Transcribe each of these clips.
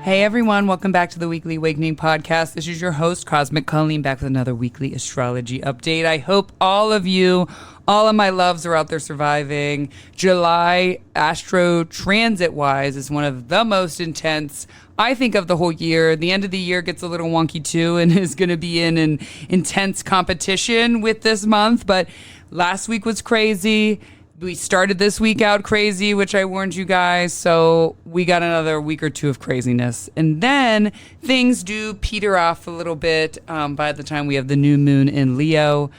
Hey everyone, welcome back to the Weekly Awakening Podcast. This is your host, Cosmic Colleen, back with another weekly astrology update. I hope all of my loves are out there surviving. July, astro transit-wise, is one of the most intense, I think, of the whole year. The end of the year gets a little wonky too and is going to be in an intense competition with this month, but last week was crazy. We started this week out crazy, which I warned you guys, so we got another week or two of craziness. And then things do peter off a little bit by the time we have the new moon in Leo.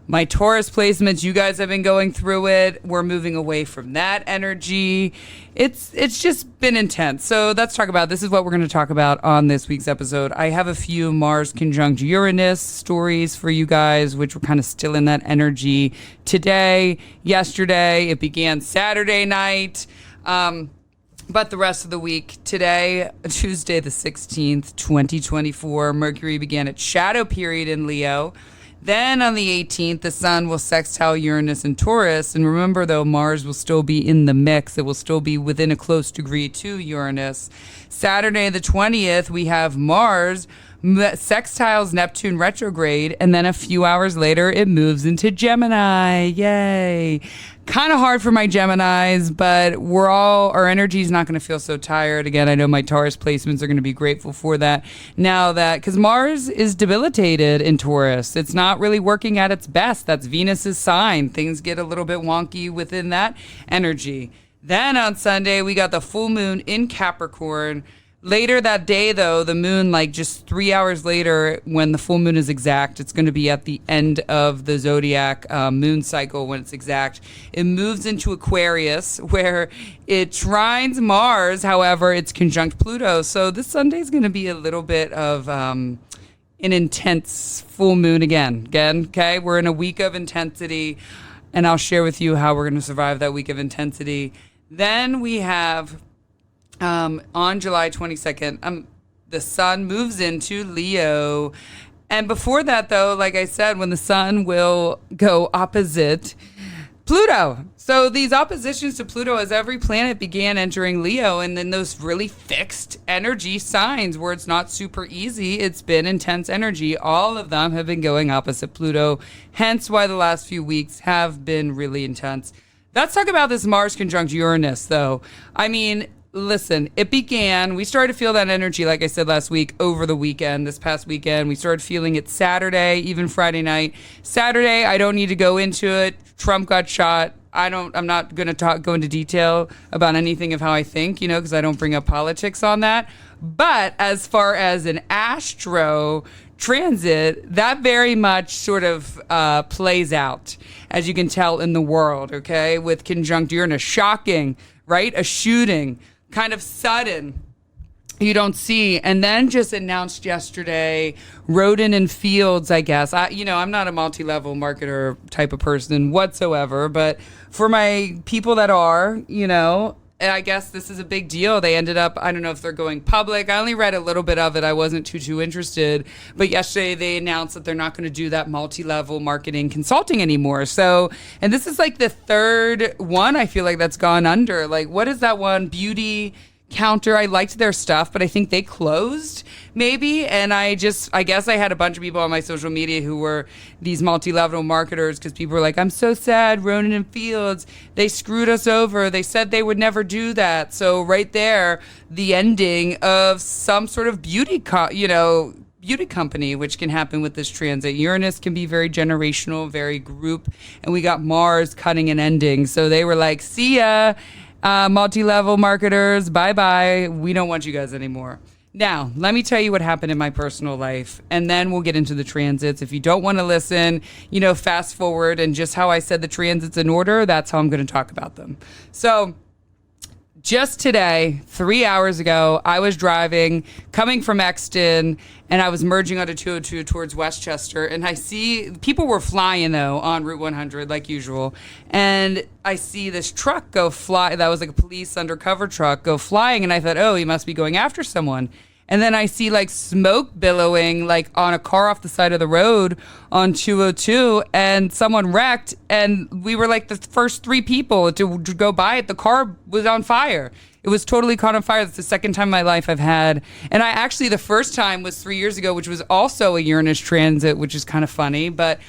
My Taurus placements, you guys have been going through it. We're moving away from that energy. It's just been intense. So let's talk about, this is what we're going to talk about on this week's episode. I have a few Mars conjunct Uranus stories for you guys, which were kind of still in that energy today, yesterday. It began Saturday night. But the rest of the week, today, Tuesday the 16th, 2024, Mercury began its shadow period in Leo. Then on the 18th, the sun will sextile Uranus and Taurus. And remember, though, Mars will still be in the mix. It will still be within a close degree to Uranus. Saturday, the 20th, we have Mars sextiles Neptune retrograde. And then a few hours later, it moves into Gemini. Yay. Kind of hard for my Geminis, but our energy is not going to feel so tired. Again, I know my Taurus placements are going to be grateful for that. Now that, because Mars is debilitated in Taurus, it's not really working at its best. That's Venus's sign. Things get a little bit wonky within that energy. Then on Sunday, we got the full moon in Capricorn. Later that day, though, the moon, like just 3 hours later, when the full moon is exact, it's going to be at the end of the zodiac moon cycle when it's exact. It moves into Aquarius, where it trines Mars. However, it's conjunct Pluto. So this Sunday is going to be a little bit of an intense full moon again. Okay? We're in a week of intensity, and I'll share with you how we're going to survive that week of intensity. Then we have... on July 22nd, the sun moves into Leo. And before that, though, like I said, when the sun will go opposite Pluto. So these oppositions to Pluto, as every planet began entering Leo, and then those really fixed energy signs where it's not super easy, it's been intense energy. All of them have been going opposite Pluto, hence why the last few weeks have been really intense. Let's talk about this Mars conjunct Uranus, though. I mean... Listen, we started to feel that energy, like I said last week, over the weekend, this past weekend. We started feeling it Saturday, even Friday night. Saturday, I don't need to go into it. Trump got shot. I'm not going to go into detail about anything of how I think, because I don't bring up politics on that. But as far as an astro transit, that very much sort of plays out, as you can tell, in the world, okay, with conjunct Uranus. Shocking, right? A shooting. Kind of sudden, you don't see, and then just announced yesterday, Roden and Fields, I guess. I'm not a multi-level marketer type of person whatsoever, but for my people that are, I guess this is a big deal. They ended up, I don't know if they're going public. I only read a little bit of it. I wasn't too interested. But yesterday they announced that they're not going to do that multi-level marketing consulting anymore. So, and this is like the third one I feel like that's gone under. Like, what is that one? Beauty Counter. I liked their stuff, but I think they closed maybe. And I guess I had a bunch of people on my social media who were these multi-level marketers, because people were like, I'm so sad, Ronan and Fields, they screwed us over. They said they would never do that. So right there, the ending of some sort of beauty company, which can happen with this transit. Uranus can be very generational, very group. And we got Mars cutting and ending. So they were like, see ya. Multi-level marketers, bye-bye. We don't want you guys anymore. Now, let me tell you what happened in my personal life, and then we'll get into the transits. If you don't want to listen, fast forward, and just how I said the transits in order, that's how I'm going to talk about them. So, just today, 3 hours ago, I was driving, coming from Exton, and I was merging onto 202 towards Westchester, and I see, people were flying, though, on Route 100, like usual, and I see this truck go fly, that was like a police undercover truck, go flying, and I thought, oh, he must be going after someone. And then I see like smoke billowing like on a car off the side of the road on 202, and someone wrecked, and we were like the first 3 people to go by it. The car was on fire. It was totally caught on fire. That's the second time in my life I've had. And I actually, the first time was 3 years ago, which was also a Uranus transit, which is kind of funny. But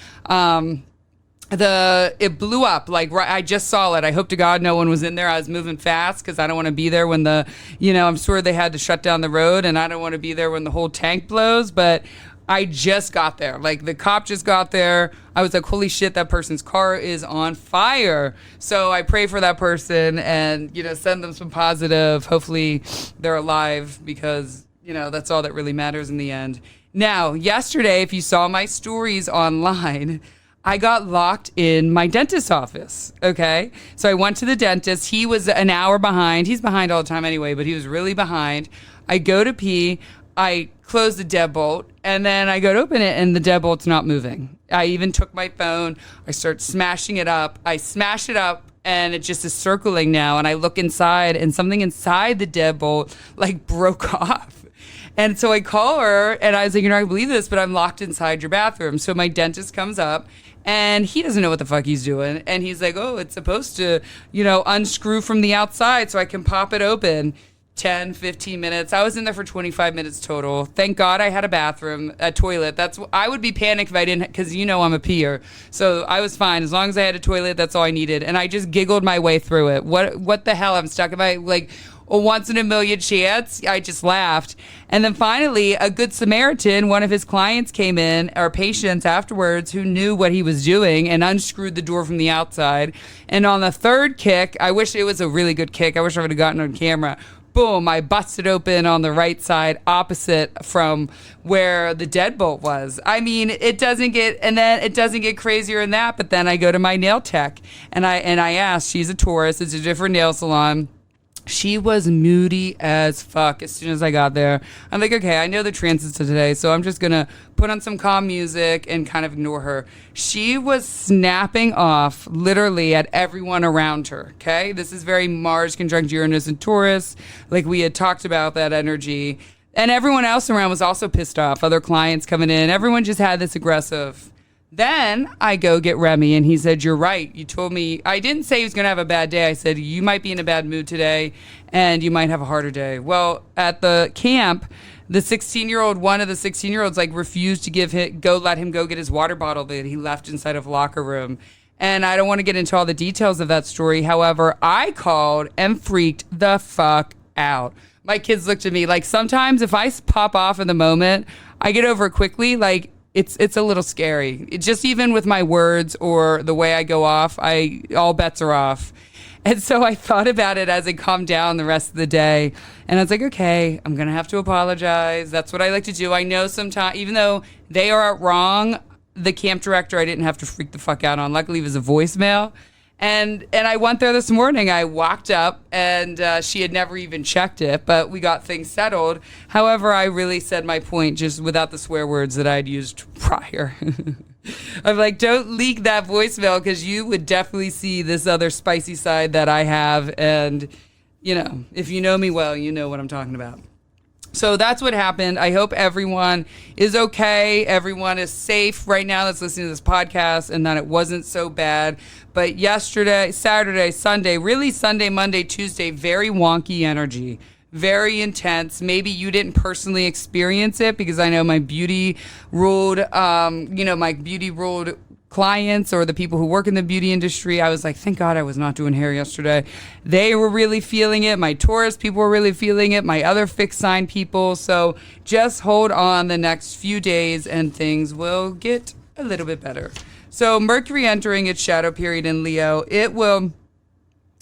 it blew up. Like, I just saw it. I hope to God no one was in there. I was moving fast because I don't want to be there when I'm sure they had to shut down the road, and I don't want to be there when the whole tank blows. But I just got there. Like, the cop just got there. I was like, holy shit, that person's car is on fire. So I pray for that person and, send them some positive. Hopefully they're alive, because, that's all that really matters in the end. Now, yesterday, if you saw my stories online, I got locked in my dentist's office, okay? So I went to the dentist. He was an hour behind. He's behind all the time anyway, but he was really behind. I go to pee. I close the deadbolt, and then I go to open it, and the deadbolt's not moving. I even took my phone. I start smashing it up. I smash it up, and it just is circling now. And I look inside, and something inside the deadbolt, like, broke off. And so I call her, and I was like, you're not going to believe this, but I'm locked inside your bathroom. So my dentist comes up, and he doesn't know what the fuck he's doing. And he's like, oh, it's supposed to, unscrew from the outside so I can pop it open. 10, 15 minutes. I was in there for 25 minutes total. Thank God I had a toilet. I would be panicked if I didn't, because I'm a peer. So I was fine. As long as I had a toilet, that's all I needed. And I just giggled my way through it. What the hell? I'm stuck. If I, like, a once in a million chance, I just laughed. And then finally, a good Samaritan, one of his clients came in, or patients afterwards, who knew what he was doing and unscrewed the door from the outside. And on the third kick, I wish it was a really good kick. I wish I would have gotten on camera. Boom, I busted open on the right side, opposite from where the deadbolt was. I mean, it doesn't get crazier than that. But then I go to my nail tech, and I asked, she's a Taurus, it's a different nail salon. She was moody as fuck as soon as I got there. I'm like, okay, I know the transits of today, so I'm just going to put on some calm music and kind of ignore her. She was snapping off literally at everyone around her, okay? This is very Mars conjunct Uranus and Taurus. Like, we had talked about that energy. And everyone else around was also pissed off. Other clients coming in. Everyone just had this aggressive. Then I go get Remy, and he said, you're right. You told me. I didn't say he was going to have a bad day. I said, you might be in a bad mood today, and you might have a harder day. Well, at the camp, one of the 16-year-olds, like, refused to let him go get his water bottle that he left inside of locker room. And I don't want to get into all the details of that story. However, I called and freaked the fuck out. My kids looked at me like, sometimes if I pop off in the moment, I get over it quickly. Like, it's a little scary. Just even with my words or the way I go off, all bets are off. And so I thought about it as I calmed down the rest of the day. And I was like, okay, I'm going to have to apologize. That's what I like to do. I know sometimes, even though they are wrong, the camp director, I didn't have to freak the fuck out on. Luckily, it was a voicemail. And I went there this morning. I walked up, and she had never even checked it, but we got things settled. However, I really said my point just without the swear words that I'd used prior. I'm like, don't leak that voicemail, because you would definitely see this other spicy side that I have. And, if you know me well, you know what I'm talking about. So that's what happened. I hope everyone is okay. Everyone is safe right now that's listening to this podcast, and that it wasn't so bad. But yesterday, Saturday, Sunday, really Sunday, Monday, Tuesday, very wonky energy, very intense. Maybe you didn't personally experience it, because I know my beauty ruled clients or the people who work in the beauty industry. I was like, thank God I was not doing hair yesterday. They were really feeling it. My Taurus people were really feeling it. My other fixed sign people. So just hold on the next few days, and things will get a little bit better. So Mercury entering its shadow period in Leo,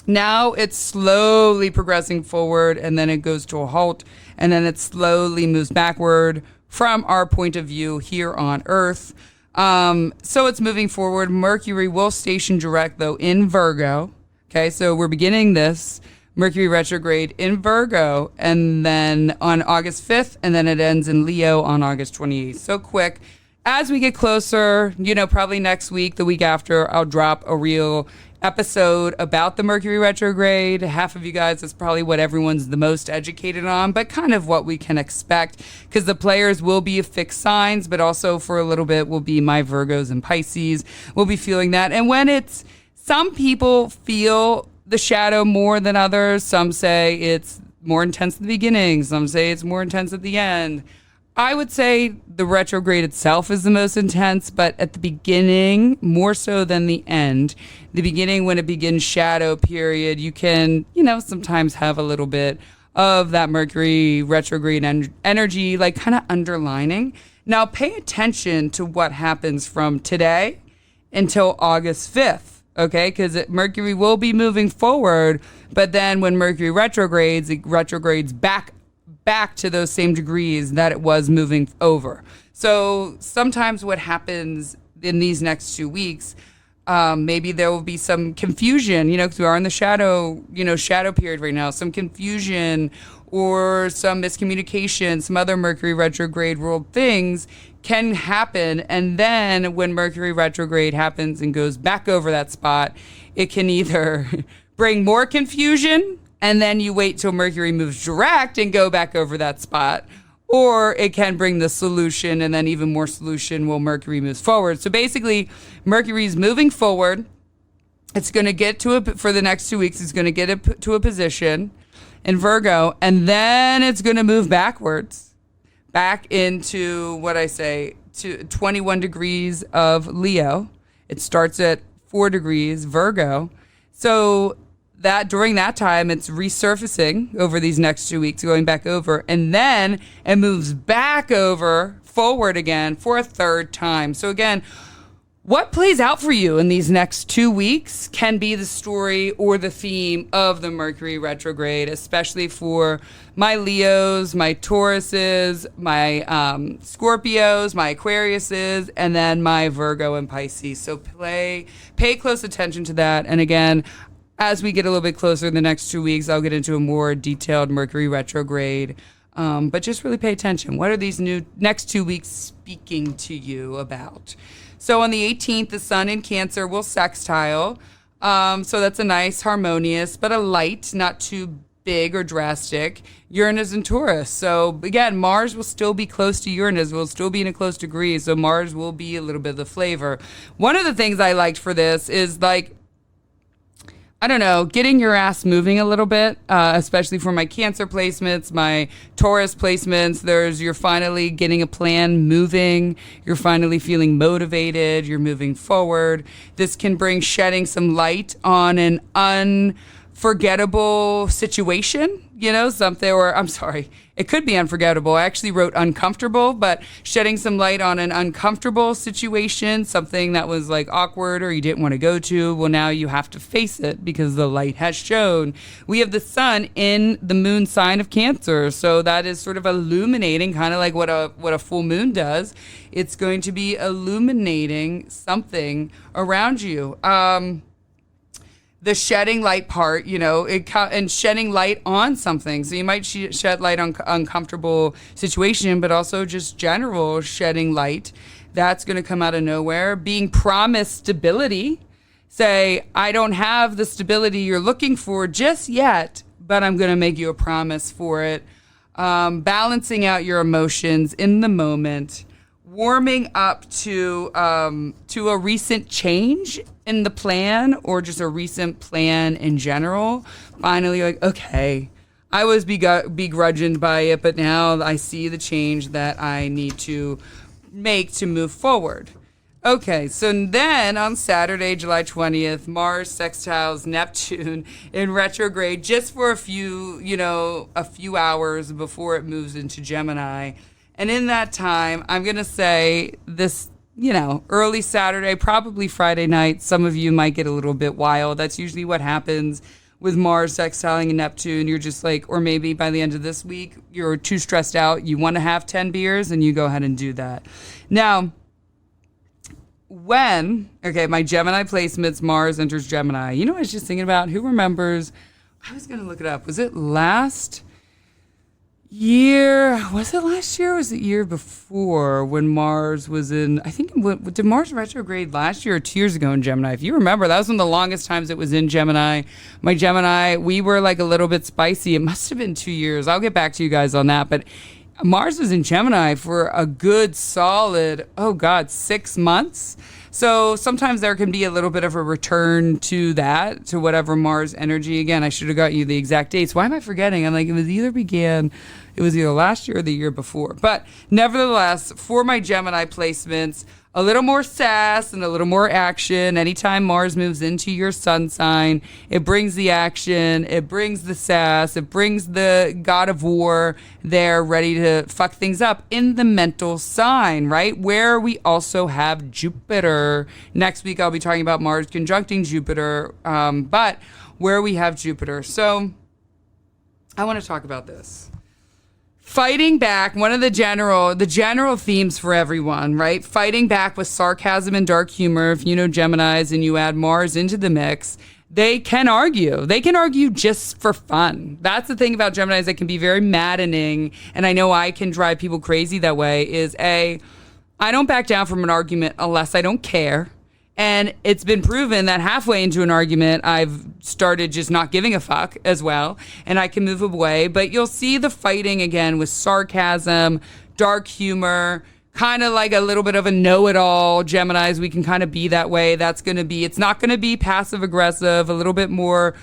now it's slowly progressing forward, and then it goes to a halt, and then it slowly moves backward from our point of view here on Earth. So it's moving forward. Mercury will station direct, though, in Virgo. Okay, so we're beginning this Mercury retrograde in Virgo, and then on August 5th, and then it ends in Leo on August 28th. So quick. As we get closer, probably next week, the week after, I'll drop a real episode about the Mercury retrograde. Half of you guys, that's probably what everyone's the most educated on, but kind of what we can expect, because the players will be fixed signs, but also for a little bit will be my Virgos and Pisces. We'll be feeling that. And when it's, some people feel the shadow more than others. Some say it's more intense at the beginning. Some say it's more intense at the end. I would say the retrograde itself is the most intense, but at the beginning, more so than the end. The beginning, when it begins shadow period, you can, sometimes have a little bit of that Mercury retrograde energy, like kind of underlining. Now, pay attention to what happens from today until August 5th, okay? Because Mercury will be moving forward, but then when Mercury retrogrades, it retrogrades back to those same degrees that it was moving over. So sometimes what happens in these next 2 weeks, maybe there will be some confusion, because we are in the shadow period right now, some confusion or some miscommunication, some other Mercury retrograde world things can happen. And then when Mercury retrograde happens and goes back over that spot, it can either bring more confusion, and then you wait till Mercury moves direct and go back over that spot. Or it can bring the solution, and then even more solution while Mercury moves forward. So basically, Mercury's moving forward. It's going to get for the next 2 weeks, it's going to get it to a position in Virgo, and then it's going to move backwards, back into to 21 degrees of Leo. It starts at 4 degrees Virgo. So that during that time, it's resurfacing over these next 2 weeks, going back over, and then it moves back over forward again for a third time. So again, what plays out for you in these next 2 weeks can be the story or the theme of the Mercury retrograde, especially for my Leos, my Tauruses, my Scorpios, my Aquariuses, and then my Virgo and Pisces. So pay close attention to that. And again, as we get a little bit closer in the next 2 weeks, I'll get into a more detailed Mercury retrograde. But just really pay attention. What are these next 2 weeks speaking to you about? So on the 18th, the Sun in Cancer will sextile. So that's a nice, harmonious, but a light, not too big or drastic, Uranus and Taurus. So again, Mars will still be close to Uranus, will still be in a close degree. So Mars will be a little bit of the flavor. One of the things I liked for this is getting your ass moving a little bit, especially for my Cancer placements, my Taurus placements. You're finally getting a plan moving. You're finally feeling motivated. You're moving forward. This can bring shedding some light on an unforgettable situation, it could be unforgettable. I actually wrote uncomfortable, but shedding some light on an uncomfortable situation, something that was awkward or you didn't want to go to. Well, now you have to face it because the light has shown. We have the Sun in the moon sign of Cancer. So that is sort of illuminating, kind of like what a full moon does. It's going to be illuminating something around you. The shedding light part, and shedding light on something. So you might shed light on uncomfortable situation, but also just general shedding light. That's going to come out of nowhere. Being promised stability. Say, I don't have the stability you're looking for just yet, but I'm going to make you a promise for it. Balancing out your emotions in the moment. Warming up to a recent change in the plan, or just a recent plan in general. Finally, okay, I was begrudged by it, but now I see the change that I need to make to move forward. Okay, so then on Saturday, July 20th, Mars sextiles Neptune in retrograde just for a few hours before it moves into Gemini. And in that time, I'm going to say this, early Saturday, probably Friday night, some of you might get a little bit wild. That's usually what happens with Mars sextiling Neptune. You're just or maybe by the end of this week, you're too stressed out. You want to have 10 beers and you go ahead and do that. Now, my Gemini placements, Mars enters Gemini. I was just thinking about, who remembers, I was going to look it up. Was it last was it last year or was it year before when Mars was in, I think, did Mars retrograde last year or 2 years ago in Gemini? If you remember, that was one of the longest times it was in Gemini. My Gemini, we were like a little bit spicy. It must have been 2 years. I'll get back to you guys on that. But Mars was in Gemini for a good solid, 6 months. So sometimes there can be a little bit of a return to that, to whatever Mars energy. Again, I should have got you the exact dates. Why am I forgetting? I'm like, it was either last year or the year before. But nevertheless, for my Gemini placements, a little more sass and a little more action. Anytime Mars moves into your sun sign, it brings the action, it brings the sass, it brings the god of war there ready to fuck things up in the mental sign, right? Where we also have Jupiter. Next week, I'll be talking about Mars conjuncting Jupiter, but where we have Jupiter. So I want to talk about this. Fighting back, one of the general themes for everyone, right? Fighting back with sarcasm and dark humor. If you know Geminis and you add Mars into the mix, they can argue. They can argue just for fun. That's the thing about Geminis that can be very maddening. And I know I can drive people crazy that way is I don't back down from an argument unless I don't care. And it's been proven that halfway into an argument, I've started just not giving a fuck as well, and I can move away. But you'll see the fighting again with sarcasm, dark humor, kind of like a little bit of a know-it-all. Geminis, we can kind of be that way. It's not going to be passive-aggressive, a little bit more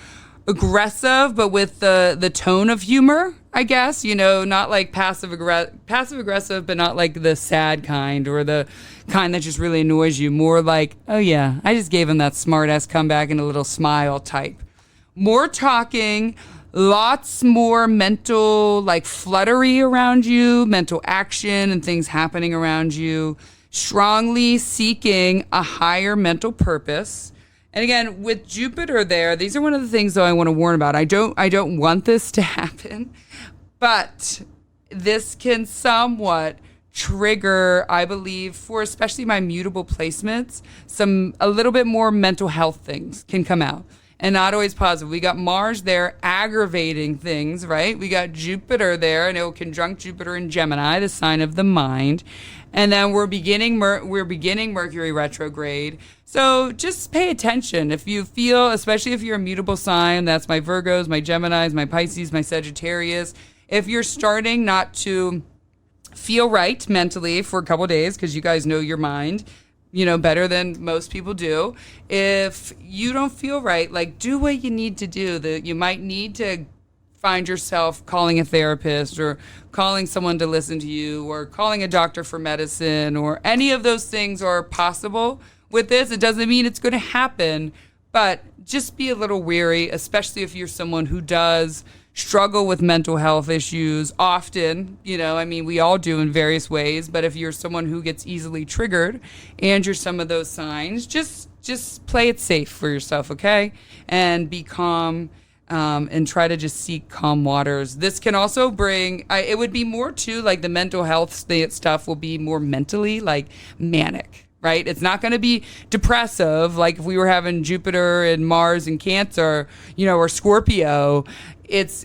aggressive, but with the tone of humor, I guess, not like passive aggressive, but not like the sad kind or the kind that just really annoys you. More like, oh yeah, I just gave him that smart ass comeback and a little smile type. More talking, lots more mental like fluttery around you, mental action and things happening around you, strongly seeking a higher mental purpose. And again, with Jupiter there, these are one of the things though I want to warn about. I don't want this to happen, but this can somewhat trigger, I believe, for especially my mutable placements, a little bit more mental health things can come out. And not always positive. We got Mars there aggravating things, right? We got Jupiter there, and it will conjunct Jupiter in Gemini, the sign of the mind. And then we're beginning Mercury retrograde. So just pay attention. If you feel, especially if you're a mutable sign, that's my Virgos, my Geminis, my Pisces, my Sagittarius. If you're starting not to feel right mentally for a couple of days, because you guys know your mind, better than most people do. If you don't feel right, like do what you need to do. You might need to find yourself calling a therapist or calling someone to listen to you or calling a doctor for medicine, or any of those things are possible with this. It doesn't mean it's going to happen, but just be a little wary, especially if you're someone who does struggle with mental health issues often. We all do in various ways, but if you're someone who gets easily triggered and you're some of those signs, just play it safe for yourself, okay? And be calm, and try to just seek calm waters. This can also bring, it would be more too, like the mental health stuff will be more mentally like manic, right? It's not going to be depressive like if we were having Jupiter and Mars and Cancer, or Scorpio.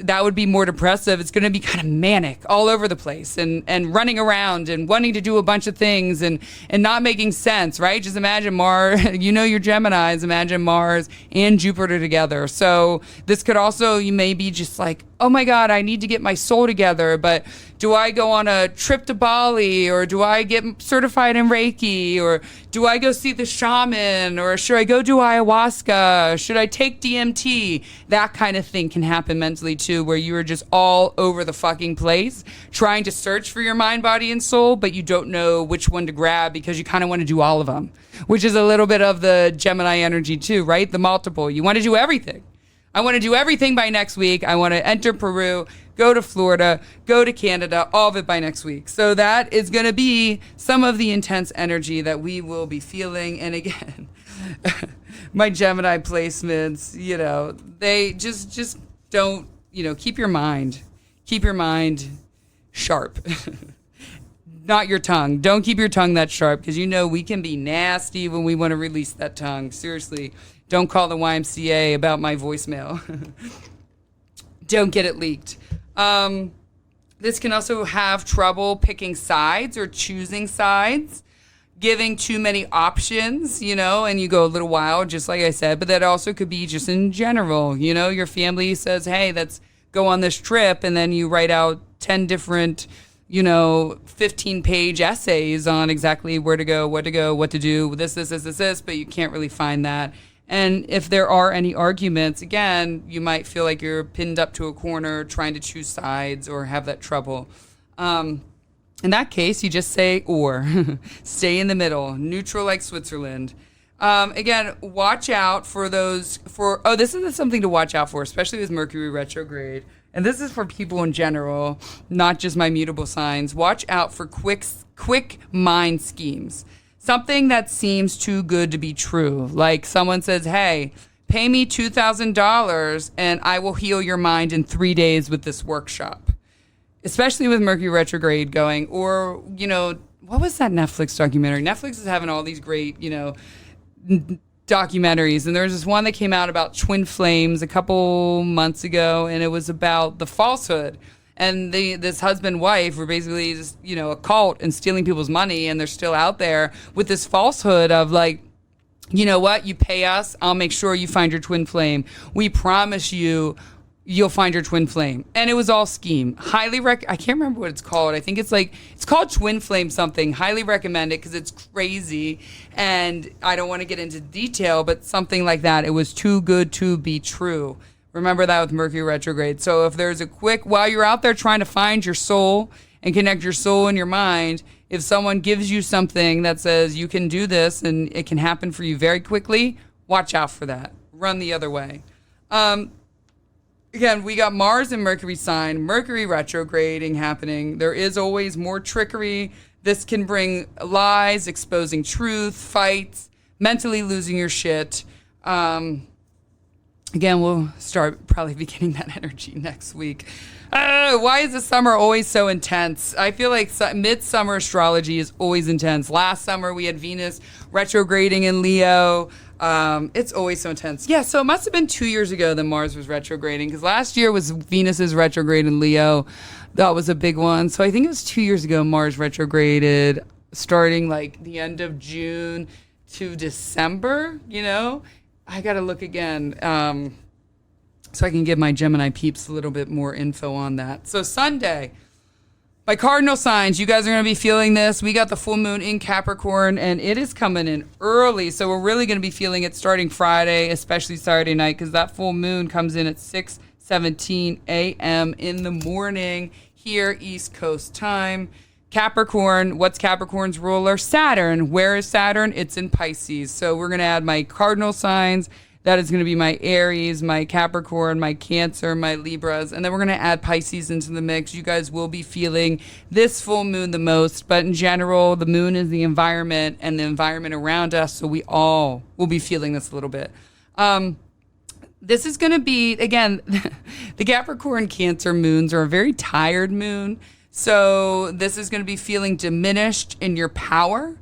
That would be more depressive. It's going to be kind of manic all over the place and running around and wanting to do a bunch of things and not making sense, right? Just imagine Mars, your Geminis, imagine Mars and Jupiter together. So this could also, you may be just like, oh my God, I need to get my soul together, but do I go on a trip to Bali, or do I get certified in Reiki, or do I go see the shaman, or should I go do ayahuasca? Should I take DMT? That kind of thing can happen mentally too, where you are just all over the fucking place trying to search for your mind, body, and soul, but you don't know which one to grab because you kind of want to do all of them, which is a little bit of the Gemini energy too, right? The multiple. You want to do everything. I want to do everything by next week. I want to enter Peru, go to Florida, go to Canada, all of it by next week. So that is going to be some of the intense energy that we will be feeling. And again, my Gemini placements, they just don't, keep your mind sharp. Not your tongue. Don't keep your tongue that sharp, because we can be nasty when we want to release that tongue. Seriously. Don't call the YMCA about my voicemail. Don't get it leaked. This can also have trouble picking sides or choosing sides, giving too many options, and you go a little wild, just like I said. But that also could be just in general. Your family says, hey, let's go on this trip. And then you write out 10 different 15-page essays on exactly where to go, what to do, this, but you can't really find that. And if there are any arguments, again, you might feel like you're pinned up to a corner trying to choose sides or have that trouble. In that case, you just say or. Stay in the middle, neutral like Switzerland. Again, watch out for those, this is something to watch out for, especially with Mercury retrograde. And this is for people in general, not just my mutable signs. Watch out for quick mind schemes. Something that seems too good to be true. Like someone says, hey, pay me $2,000 and I will heal your mind in 3 days with this workshop. Especially with Mercury retrograde going. Or, what was that Netflix documentary? Netflix is having all these great, documentaries, and there's this one that came out about twin flames a couple months ago, and it was about the falsehood, and this husband wife were basically just a cult and stealing people's money, and they're still out there with this falsehood of like, you know what, you pay us, I'll make sure you find your twin flame, we promise you'll find your twin flame. And it was all scheme. I can't remember what it's called. I think it's called Twin Flame something. Highly recommend it because it's crazy. And I don't want to get into detail, but something like that. It was too good to be true. Remember that with Mercury retrograde. So if there's while you're out there trying to find your soul and connect your soul and your mind, if someone gives you something that says you can do this and it can happen for you very quickly, watch out for that. Run the other way. Again, we got Mars and Mercury sign, Mercury retrograding happening. There is always more trickery. This can bring lies, exposing truth, fights, mentally losing your shit. Again, we'll start probably beginning that energy next week. Why is the summer always so intense? I feel like midsummer astrology is always intense. Last summer, we had Venus retrograding in Leo. It's always so intense. Yeah, so it must have been 2 years ago that Mars was retrograding, because last year was Venus's retrograde in Leo. That was a big one. So I think it was 2 years ago Mars retrograded, starting like the end of June to December, I got to look again so I can give my Gemini peeps a little bit more info on that. So Sunday, my cardinal signs, you guys are going to be feeling this. We got the full moon in Capricorn, and it is coming in early. So we're really going to be feeling it starting Friday, especially Saturday night, because that full moon comes in at 6:17 a.m. in the morning here, East Coast time. Capricorn, what's Capricorn's ruler? Saturn. Where is Saturn? It's in Pisces. So we're going to add my cardinal signs. That is going to be my Aries, my Capricorn, my Cancer, my Libras. And then we're going to add Pisces into the mix. You guys will be feeling this full moon the most. But in general, the moon is the environment and the environment around us. So we all will be feeling this a little bit. This is going to be, again, the Capricorn Cancer moons are a very tired moon. So this is going to be feeling diminished in your power.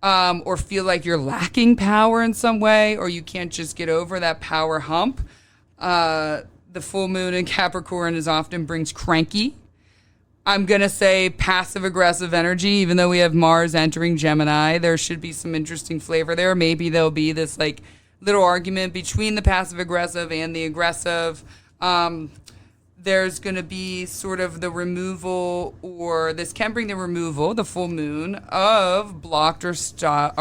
Or feel like you're lacking power in some way, or you can't just get over that power hump. The full moon in Capricorn often brings cranky. I'm going to say passive-aggressive energy, even though we have Mars entering Gemini. There should be some interesting flavor there. Maybe there'll be this like little argument between the passive-aggressive and the aggressive. There's going to be sort of the removal, or this can bring the removal, the full moon, of blocked or stuck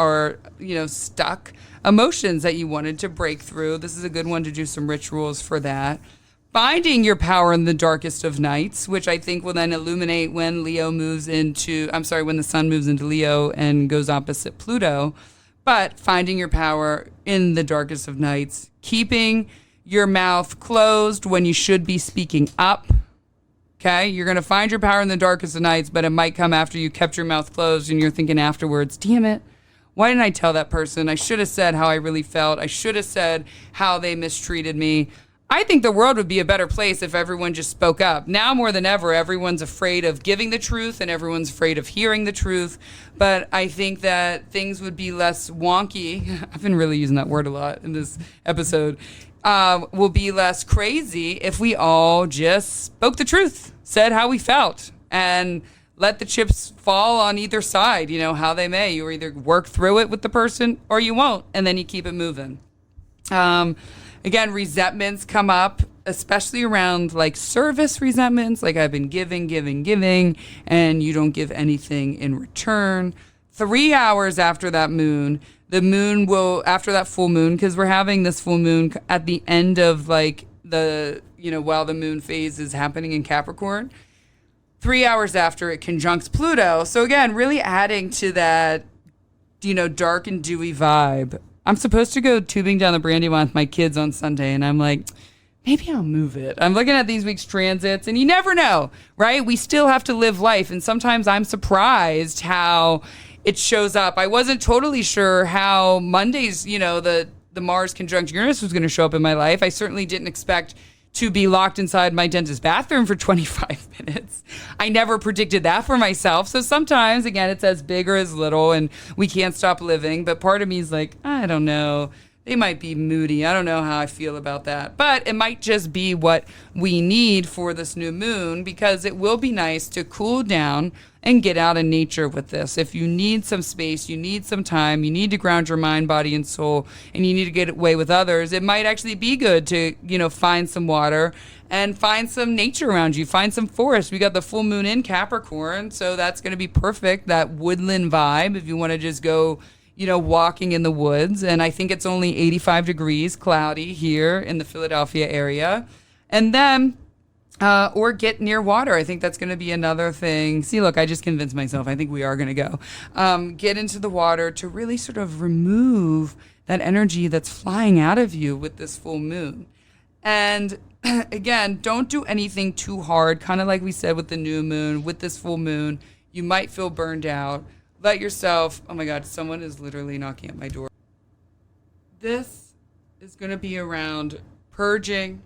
emotions that you wanted to break through. This is a good one to do some rituals for that. Finding your power in the darkest of nights, which I think will then illuminate when when the sun moves into Leo and goes opposite Pluto. But finding your power in the darkest of nights, keeping your mouth closed when you should be speaking up. Okay? You're going to find your power in the darkest of nights, but it might come after you kept your mouth closed and you're thinking afterwards, damn it, why didn't I tell that person? I should have said how I really felt. I should have said how they mistreated me. I think the world would be a better place if everyone just spoke up. Now more than ever, everyone's afraid of giving the truth and everyone's afraid of hearing the truth. But I think that things would be less wonky. I've been really using that word a lot in this episode. will be less crazy if we all just spoke the truth, said how we felt, and let the chips fall on either side, how they may. You either work through it with the person or you won't, and then you keep it moving. Again, resentments come up, especially around like service resentments, like I've been giving, and you don't give anything in return. 3 hours after that moon, the moon will, after that full moon, because we're having this full moon at the end of like while the moon phase is happening in Capricorn, 3 hours after it conjuncts Pluto. So again, really adding to that, dark and dewy vibe. I'm supposed to go tubing down the Brandywine with my kids on Sunday, and I'm like, maybe I'll move it. I'm looking at these week's transits, and you never know, right? We still have to live life, and sometimes I'm surprised how it shows up. I wasn't totally sure how Mondays, the Mars conjunct Uranus was going to show up in my life. I certainly didn't expect to be locked inside my dentist's bathroom for 25 minutes. I never predicted that for myself. So sometimes, again, it's as big or as little, and we can't stop living. But part of me is like, I don't know. They might be moody. I don't know how I feel about that. But it might just be what we need for this new moon, because it will be nice to cool down and get out in nature with this. If you need some space, you need some time, you need to ground your mind, body, and soul, and you need to get away with others, it might actually be good to, find some water and find some nature around you, find some forest. We got the full moon in Capricorn, so that's going to be perfect, that woodland vibe, if you want to just go walking in the woods. And I think it's only 85 degrees, cloudy here in the Philadelphia area. And then, or get near water. I think that's going to be another thing. See, look, I just convinced myself. I think we are going to go. Get into the water to really sort of remove that energy that's flying out of you with this full moon. And again, don't do anything too hard. Kind of like we said with the new moon, with this full moon, you might feel burned out. Let yourself, oh my God, someone is literally knocking at my door. This is going to be around purging.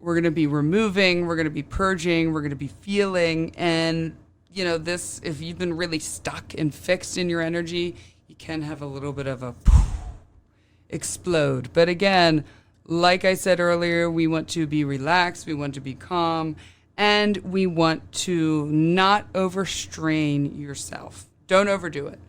We're going to be removing. We're going to be purging. We're going to be feeling. And, this, if you've been really stuck and fixed in your energy, you can have a little bit of a explode. But again, like I said earlier, we want to be relaxed. We want to be calm. And we want to not overstrain yourself. Don't overdo it.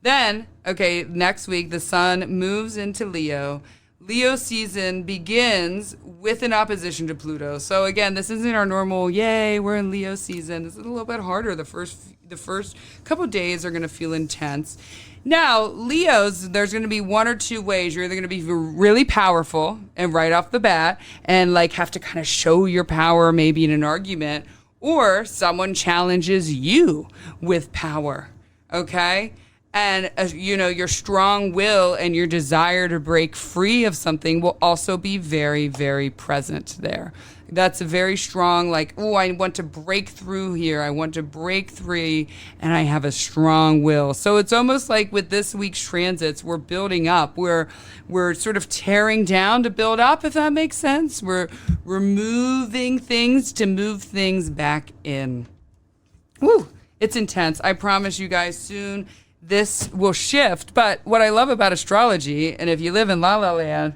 Then, next week, the sun moves into Leo. Leo season begins with an opposition to Pluto. So again, this isn't our normal, yay, we're in Leo season. This is a little bit harder. The first couple of days are going to feel intense. Now, Leos, there's going to be one or two ways. You're either going to be really powerful and right off the bat and have to kind of show your power maybe in an argument, or someone challenges you with power, okay? And, your strong will and your desire to break free of something will also be very, very present there. That's a very strong, I want to break through here. I want to break free, and I have a strong will. So it's almost like with this week's transits, we're building up. We're sort of tearing down to build up, if that makes sense. We're removing things to move things back in. Woo! It's intense. I promise you guys soon this will shift. But what I love about astrology, and if you live in La La Land,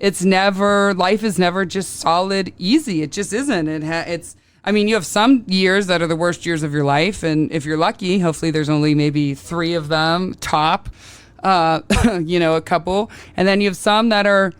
life is never just solid, easy. It just isn't. You have some years that are the worst years of your life. And if you're lucky, hopefully there's only maybe 3 of them top, a couple. And then you have some that are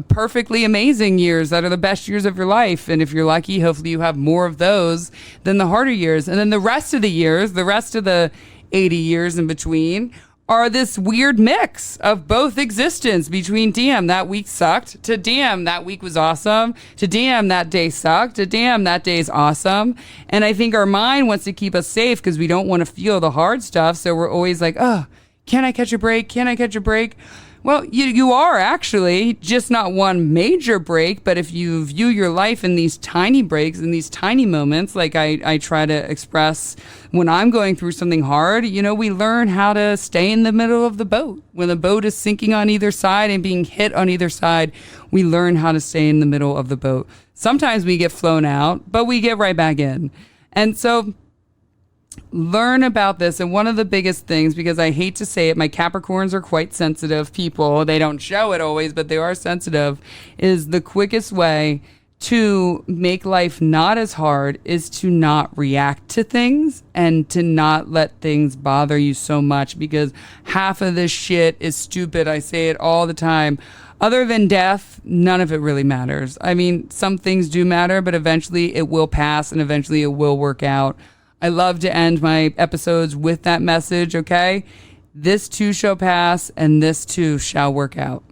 perfectly amazing years that are the best years of your life. And if you're lucky, hopefully you have more of those than the harder years. And then the rest of the years, the rest of the 80 years in between, are this weird mix of both existence between damn, that week sucked, to damn, that week was awesome, to damn, that day sucked, to damn, that day's awesome. And I think our mind wants to keep us safe because we don't want to feel the hard stuff. So we're always like, oh, can I catch a break? Can I catch a break? Well, you are actually, just not one major break, but if you view your life in these tiny breaks, in these tiny moments, like I try to express when I'm going through something hard, we learn how to stay in the middle of the boat. When the boat is sinking on either side and being hit on either side, we learn how to stay in the middle of the boat. Sometimes we get flown out, but we get right back in. And so learn about this. And one of the biggest things, because I hate to say it, my Capricorns are quite sensitive people. They don't show it always, but they are sensitive, is the quickest way to make life not as hard is to not react to things and to not let things bother you so much, because half of this shit is stupid. I say it all the time. Other than death, none of it really matters. I mean, some things do matter, but eventually it will pass and eventually it will work out. I love to end my episodes with that message, okay? This too shall pass and this too shall work out.